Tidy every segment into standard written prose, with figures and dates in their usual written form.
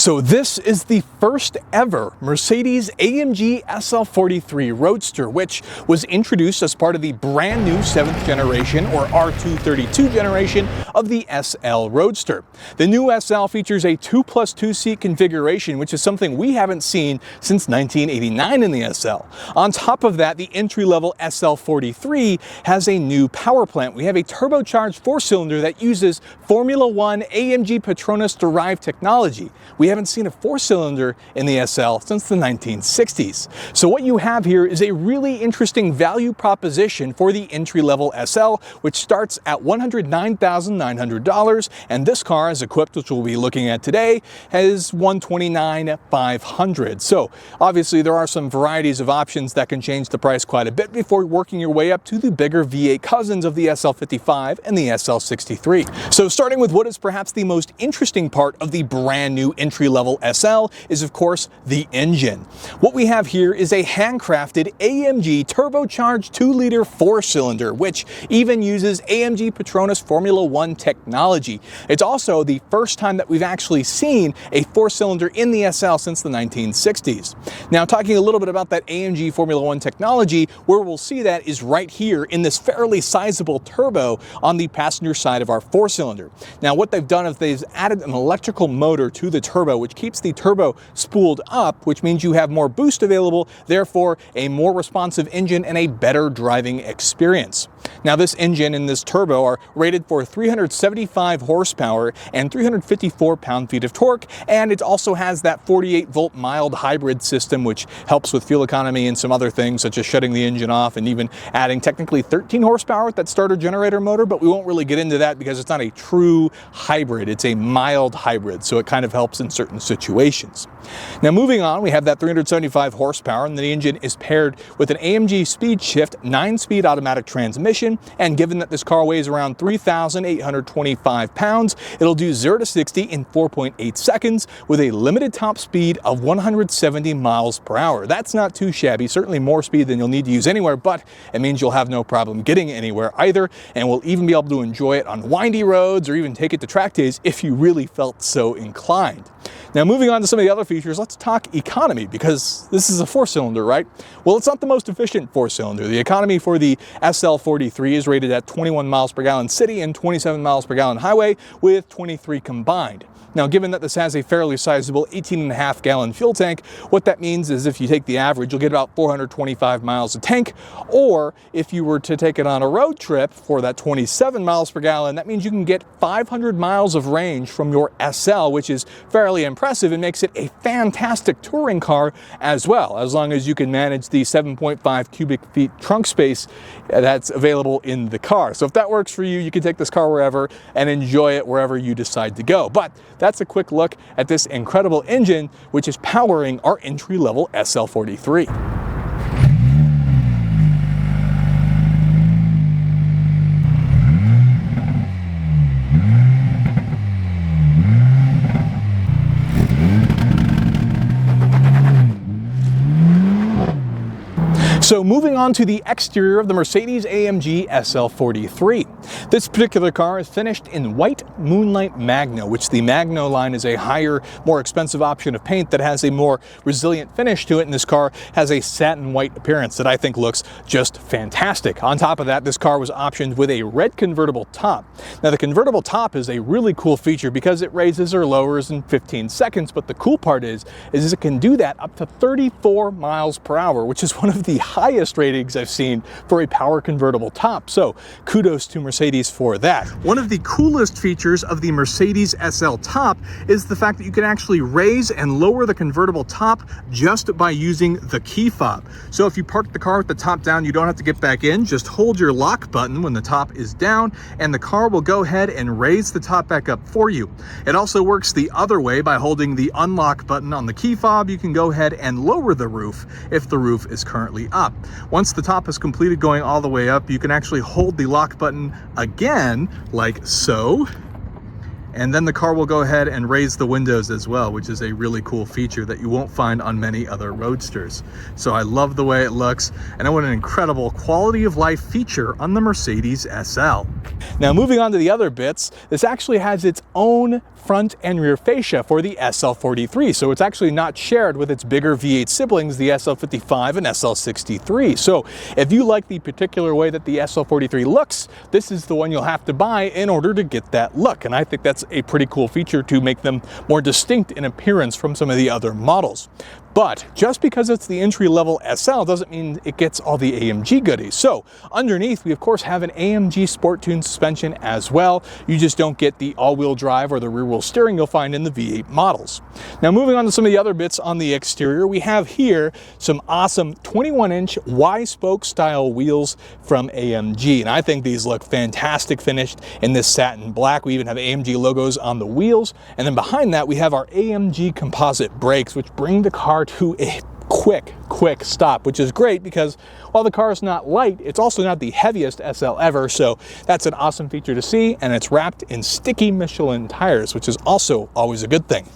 So this is the first ever Mercedes-AMG SL43 Roadster, which was introduced as part of the brand new 7th generation or R232 generation of the SL Roadster. The new SL features a 2+2 seat configuration, which is something we haven't seen since 1989 in the SL. On top of that, the entry-level SL43 has a new power plant. We have a turbocharged 4-cylinder that uses Formula One AMG Petronas derived technology. We haven't seen a 4-cylinder in the SL since the 1960s. So what you have here is a really interesting value proposition for the entry-level SL, which starts at $109,900, and this car, as equipped, which we'll be looking at today, has $129,500. So obviously there are some varieties of options that can change the price quite a bit before working your way up to the bigger V8 cousins of the SL55 and the SL63. So starting with what is perhaps the most interesting part of the brand new entry-level SL is, of course, the engine. What we have here is a handcrafted AMG turbocharged 2-liter 4-cylinder, which even uses AMG Petronas Formula One technology. It's also the first time that we've actually seen a 4-cylinder in the SL since the 1960s. Now, talking a little bit about that AMG Formula One technology, where we'll see that is right here in this fairly sizable turbo on the passenger side of our 4-cylinder. Now, what they've done is they've added an electrical motor to the turbo, which keeps the turbo spooled up, which means you have more boost available, therefore a more responsive engine and a better driving experience. Now, this engine and this turbo are rated for 375 horsepower and 354 pound-feet of torque, and it also has that 48-volt mild hybrid system, which helps with fuel economy and some other things, such as shutting the engine off and even adding technically 13 horsepower with that starter generator motor, but we won't really get into that because it's not a true hybrid. It's a mild hybrid, so it kind of helps in certain situations. Now, moving on, we have that 375 horsepower, and the engine is paired with an AMG Speed Shift 9-speed automatic transmission, and given that this car weighs around 3,825 pounds, it'll do 0 to 60 in 4.8 seconds with a limited top speed of 170 miles per hour. That's not too shabby, certainly more speed than you'll need to use anywhere, but it means you'll have no problem getting anywhere either, and we'll even be able to enjoy it on windy roads or even take it to track days if you really felt so inclined. Now, moving on to some of the other features, let's talk economy, because this is a 4-cylinder, right? Well, it's not the most efficient 4-cylinder. The economy for the SL43 is rated at 21 miles per gallon city and 27 miles per gallon highway, with 23 combined. Now, given that this has a fairly sizable 18.5 gallon fuel tank, what that means is if you take the average, you'll get about 425 miles a tank, or if you were to take it on a road trip for that 27 miles per gallon, that means you can get 500 miles of range from your SL, which is fairly impressive and makes it a fantastic touring car as well, as long as you can manage the 7.5 cubic feet trunk space that's available in the car. So if that works for you, you can take this car wherever and enjoy it wherever you decide to go. But that's a quick look at this incredible engine, which is powering our entry-level SL43. So moving on to the exterior of the Mercedes-AMG SL43. This particular car is finished in white Moonlight Magno, which the Magno line is a higher, more expensive option of paint that has a more resilient finish to it, and this car has a satin white appearance that I think looks just fantastic. On top of that, this car was optioned with a red convertible top. Now, the convertible top is a really cool feature because it raises or lowers in 15 seconds, but the cool part is it can do that up to 34 miles per hour, which is one of the highest ratings I've seen for a power convertible top. So kudos to Mercedes for that. One of the coolest features of the Mercedes SL top is the fact that you can actually raise and lower the convertible top just by using the key fob. So if you park the car with the top down, you don't have to get back in. Just hold your lock button when the top is down, and the car will go ahead and raise the top back up for you. It also works the other way. By holding the unlock button on the key fob, you can go ahead and lower the roof if the roof is currently up. Once the top is completed going all the way up, you can actually hold the lock button again, like so, and then the car will go ahead and raise the windows as well, which is a really cool feature that you won't find on many other roadsters. So I love the way it looks, and what an incredible quality of life feature on the Mercedes SL. Now moving on to the other bits, this actually has its own front and rear fascia for the SL43, so it's actually not shared with its bigger V8 siblings, the SL55 and SL63. So if you like the particular way that the SL43 looks, this is the one you'll have to buy in order to get that look, and I think that's a pretty cool feature to make them more distinct in appearance from some of the other models. But just because it's the entry-level SL doesn't mean it gets all the AMG goodies. So underneath, we of course have an AMG Sport Tune suspension as well. You just don't get the all-wheel drive or the rear-wheel steering you'll find in the V8 models. Now moving on to some of the other bits on the exterior, we have here some awesome 21-inch Y-spoke style wheels from AMG, and I think these look fantastic finished in this satin black. We even have AMG logos on the wheels, and then behind that we have our AMG composite brakes, which bring the car to a quick stop, which is great because while the car is not light, it's also not the heaviest SL ever, so that's an awesome feature to see, and it's wrapped in sticky Michelin tires, which is also always a good thing.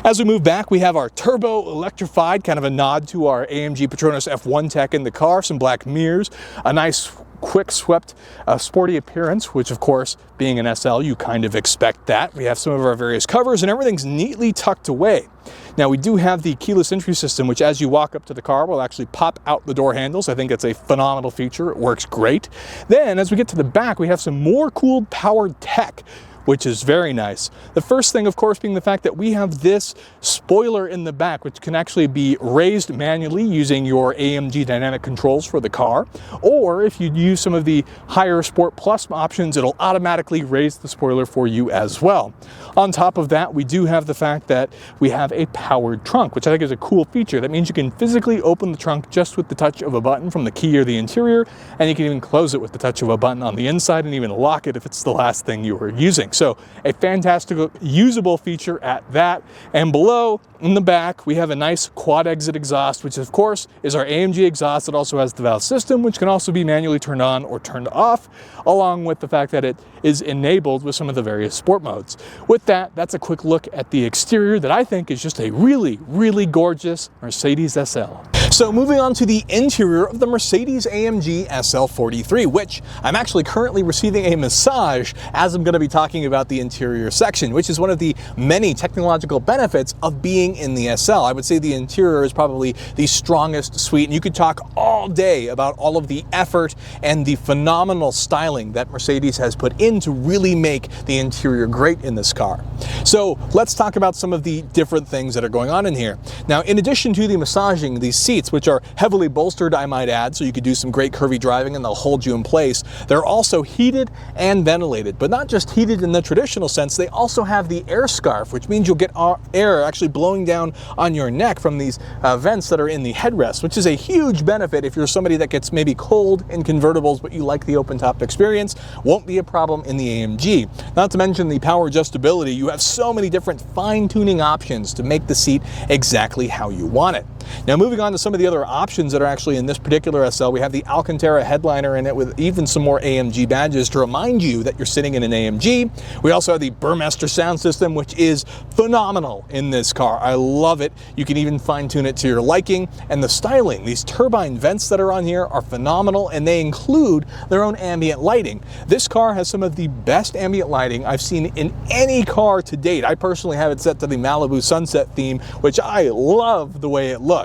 As we move back, we have our turbo electrified, kind of a nod to our AMG Petronas F1 tech in the car, some black mirrors, a nice quick swept sporty appearance, which of course being an SL you kind of expect that. We have some of our various covers and everything's neatly tucked away. Now we do have the keyless entry system, which as you walk up to the car will actually pop out the door handles. I think it's a phenomenal feature. It works great. Then as we get to the back, we have some more cool powered tech, which is very nice. The first thing, of course, being the fact that we have this spoiler in the back, which can actually be raised manually using your AMG dynamic controls for the car, or if you use some of the higher Sport Plus options, it'll automatically raise the spoiler for you as well. On top of that, we do have the fact that we have a powered trunk, which I think is a cool feature. That means you can physically open the trunk just with the touch of a button from the key or the interior, and you can even close it with the touch of a button on the inside and even lock it if it's the last thing you were using. So a fantastic usable feature at that. And below in the back, we have a nice quad exit exhaust, which of course is our AMG exhaust. It also has the valve system, which can also be manually turned on or turned off, along with the fact that it is enabled with some of the various sport modes. With that, that's a quick look at the exterior that I think is just a really gorgeous Mercedes SL. So moving on to the interior of the Mercedes-AMG SL43, which I'm actually currently receiving a massage as I'm going to be talking about the interior section, which is one of the many technological benefits of being in the SL. I would say the interior is probably the strongest suite, and you could talk all day about all of the effort and the phenomenal styling that Mercedes has put in to really make the interior great in this car. So let's talk about some of the different things that are going on in here. Now, in addition to the massaging, these seats, which are heavily bolstered, I might add, so you could do some great curvy driving and they'll hold you in place. They're also heated and ventilated, but not just heated in the traditional sense, they also have the air scarf, which means you'll get air actually blowing down on your neck from these vents that are in the headrest, which is a huge benefit if you're somebody that gets maybe cold in convertibles, but you like the open top experience. Won't be a problem in the AMG. Not to mention the power adjustability. You have so many different fine-tuning options to make the seat exactly how you want it. Now moving on to some of the other options that are actually in this particular SL, we have the Alcantara headliner in it with even some more AMG badges to remind you that you're sitting in an AMG. We also have the Burmester sound system, which is phenomenal in this car. I love it. You can even fine-tune it to your liking, and the styling, these turbine vents that are on here are phenomenal, and they include their own ambient lighting. This car has some of the best ambient lighting I've seen in any car to date. I personally have it set to the Malibu Sunset theme, which I love the way it looks.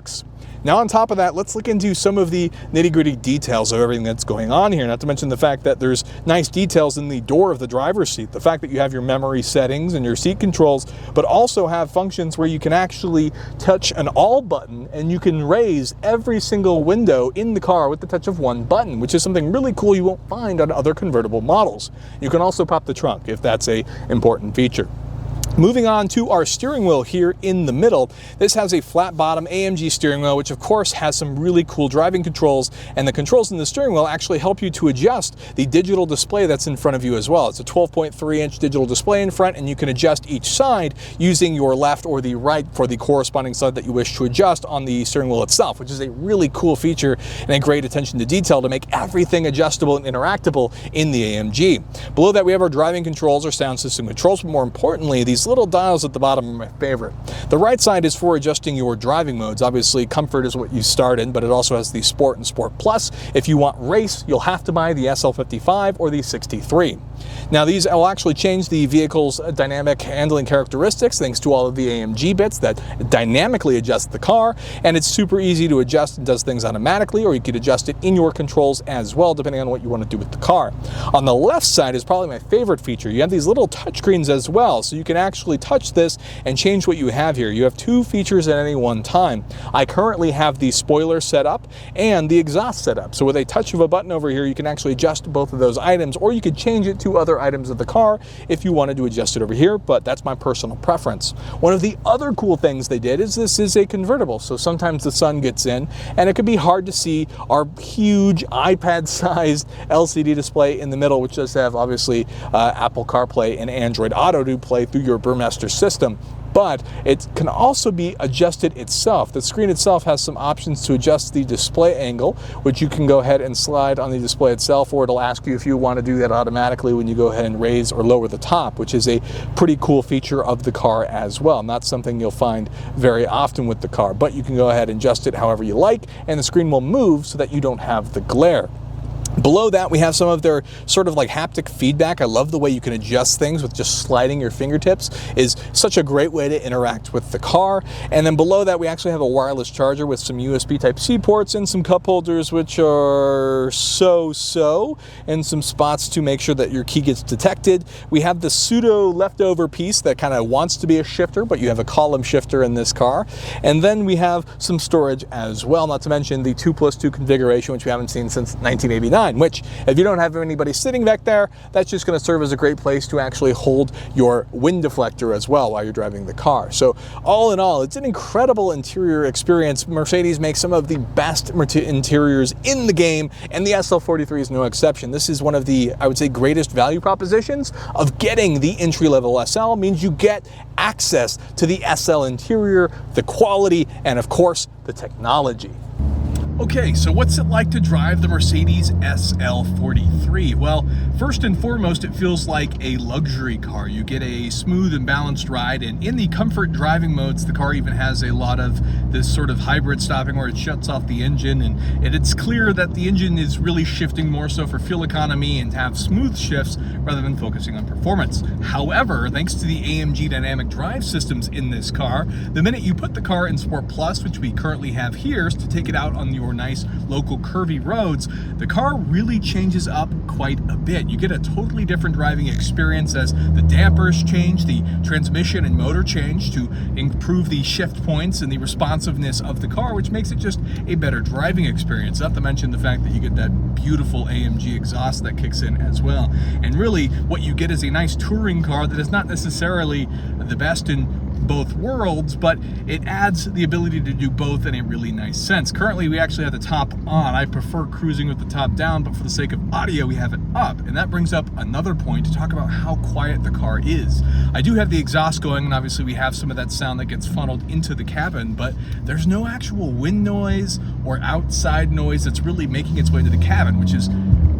Now on top of that, let's look into some of the nitty-gritty details of everything that's going on here, not to mention the fact that there's nice details in the door of the driver's seat, the fact that you have your memory settings and your seat controls, but also have functions where you can actually touch an all button and you can raise every single window in the car with the touch of one button, which is something really cool you won't find on other convertible models. You can also pop the trunk if that's an important feature. Moving on to our steering wheel here in the middle, this has a flat bottom AMG steering wheel, which of course has some really cool driving controls, and the controls in the steering wheel actually help you to adjust the digital display that's in front of you as well. It's a 12.3-inch digital display in front, and you can adjust each side using your left or the right for the corresponding side that you wish to adjust on the steering wheel itself, which is a really cool feature and a great attention to detail to make everything adjustable and interactable in the AMG. Below that, we have our driving controls, our sound system controls, but more importantly, these little dials at the bottom are my favorite. The right side is for adjusting your driving modes. Obviously, comfort is what you start in, but it also has the Sport and Sport Plus. If you want race, you'll have to buy the SL55 or the 63. Now, these will actually change the vehicle's dynamic handling characteristics thanks to all of the AMG bits that dynamically adjust the car, and it's super easy to adjust and does things automatically, or you could adjust it in your controls as well, depending on what you want to do with the car. On the left side is probably my favorite feature. You have these little touchscreens as well, so you can actually touch this and change what you have here. You have two features at any one time. I currently have the spoiler set up and the exhaust set up. So with a touch of a button over here, you can actually adjust both of those items, or you could change it to other items of the car if you wanted to adjust it over here, but that's my personal preference. One of the other cool things they did is this is a convertible, so sometimes the sun gets in and it could be hard to see our huge iPad-sized LCD display in the middle, which does have obviously Apple CarPlay and Android Auto to play through your Burmester system. But it can also be adjusted itself. The screen itself has some options to adjust the display angle, which you can go ahead and slide on the display itself, or it'll ask you if you want to do that automatically when you go ahead and raise or lower the top, which is a pretty cool feature of the car as well. Not something you'll find very often with the car, but you can go ahead and adjust it however you like, and the screen will move so that you don't have the glare. Below that, we have some of their sort of like haptic feedback. I love the way you can adjust things with just sliding your fingertips. Is such a great way to interact with the car. And then below that, we actually have a wireless charger with some USB Type-C ports and some cup holders, which are so-so, and some spots to make sure that your key gets detected. We have the pseudo leftover piece that kind of wants to be a shifter, but you have a column shifter in this car. And then we have some storage as well, not to mention the 2+2 configuration, which we haven't seen since 1989. Which, if you don't have anybody sitting back there, that's just going to serve as a great place to actually hold your wind deflector as well while you're driving the car. So all in all, it's an incredible interior experience. Mercedes makes some of the best interiors in the game, and the SL43 is no exception. This is one of the, I would say, greatest value propositions of getting the entry-level SL. Means you get access to the SL interior, the quality, and of course, the technology. Okay, so what's it like to drive the Mercedes SL43? Well, first and foremost, it feels like a luxury car. You get a smooth and balanced ride, and in the comfort driving modes, the car even has a lot of this sort of hybrid stopping where it shuts off the engine, and it's clear that the engine is really shifting more so for fuel economy and to have smooth shifts rather than focusing on performance. However, thanks to the AMG dynamic drive systems in this car, the minute you put the car in Sport Plus, which we currently have here, to take it out on your nice local curvy roads, the car really changes up quite a bit. You get a totally different driving experience as the dampers change, the transmission and motor change to improve the shift points and the responsiveness of the car, which makes it just a better driving experience. Not to mention the fact that you get that beautiful AMG exhaust that kicks in as well. And really what you get is a nice touring car that is not necessarily the best in both worlds, but it adds the ability to do both in a really nice sense. Currently, we actually have the top on. I prefer cruising with the top down, but for the sake of audio, we have it up. And that brings up another point to talk about how quiet the car is. I do have the exhaust going, and obviously we have some of that sound that gets funneled into the cabin, but there's no actual wind noise or outside noise that's really making its way to the cabin, which is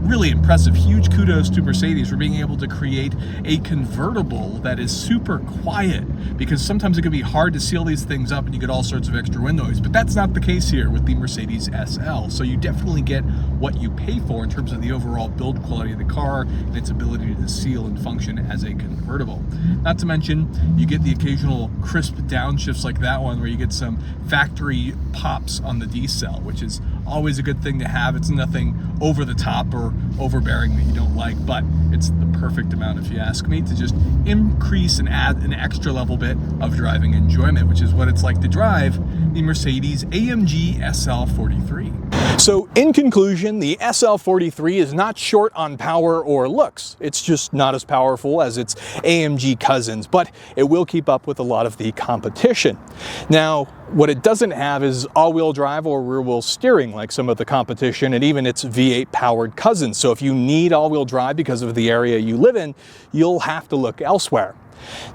really impressive. Huge kudos to Mercedes for being able to create a convertible that is super quiet, because sometimes it can be hard to seal these things up and you get all sorts of extra wind noise, but that's not the case here with the Mercedes SL. So you definitely get what you pay for in terms of the overall build quality of the car and its ability to seal and function as a convertible. Not to mention, you get the occasional crisp downshifts like that one where you get some factory pops on the D-cell, which is always a good thing to have. It's nothing over the top or overbearing that you don't like, but it's the perfect amount, if you ask me, to just increase and add an extra level bit of driving enjoyment, which is what it's like to drive the Mercedes-AMG SL43. So in conclusion, the SL43 is not short on power or looks. It's just not as powerful as its AMG cousins, but it will keep up with a lot of the competition. Now, what it doesn't have is all-wheel drive or rear-wheel steering like some of the competition and even its V8 powered cousins. So if you need all-wheel drive because of the area you live in, you'll have to look elsewhere.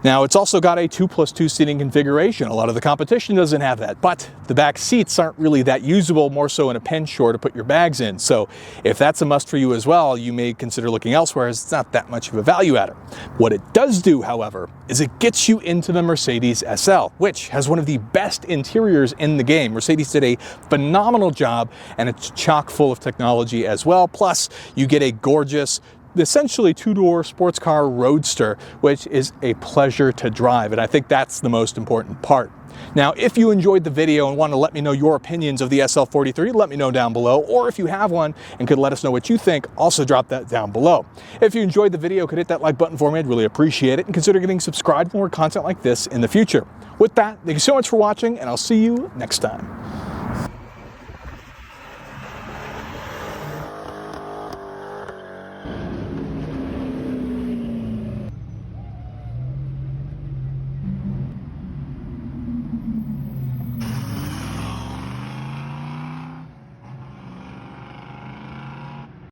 Now, it's also got a 2+2 seating configuration. A lot of the competition doesn't have that, but the back seats aren't really that usable, more so in a pinch or to put your bags in. So if that's a must for you as well, you may consider looking elsewhere, as it's not that much of a value adder. What it does do, however, is it gets you into the Mercedes SL, which has one of the best interiors in the game. Mercedes did a phenomenal job, and it's chock full of technology as well. Plus, you get a gorgeous, essentially two-door sports car roadster, which is a pleasure to drive, and I think that's the most important part. Now, if you enjoyed the video and want to let me know your opinions of the SL43, let me know down below, or if you have one and could let us know what you think, also drop that down below. If you enjoyed the video, could hit that like button for me, I'd really appreciate it, and consider getting subscribed for more content like this in the future. With that, thank you so much for watching, and I'll see you next time.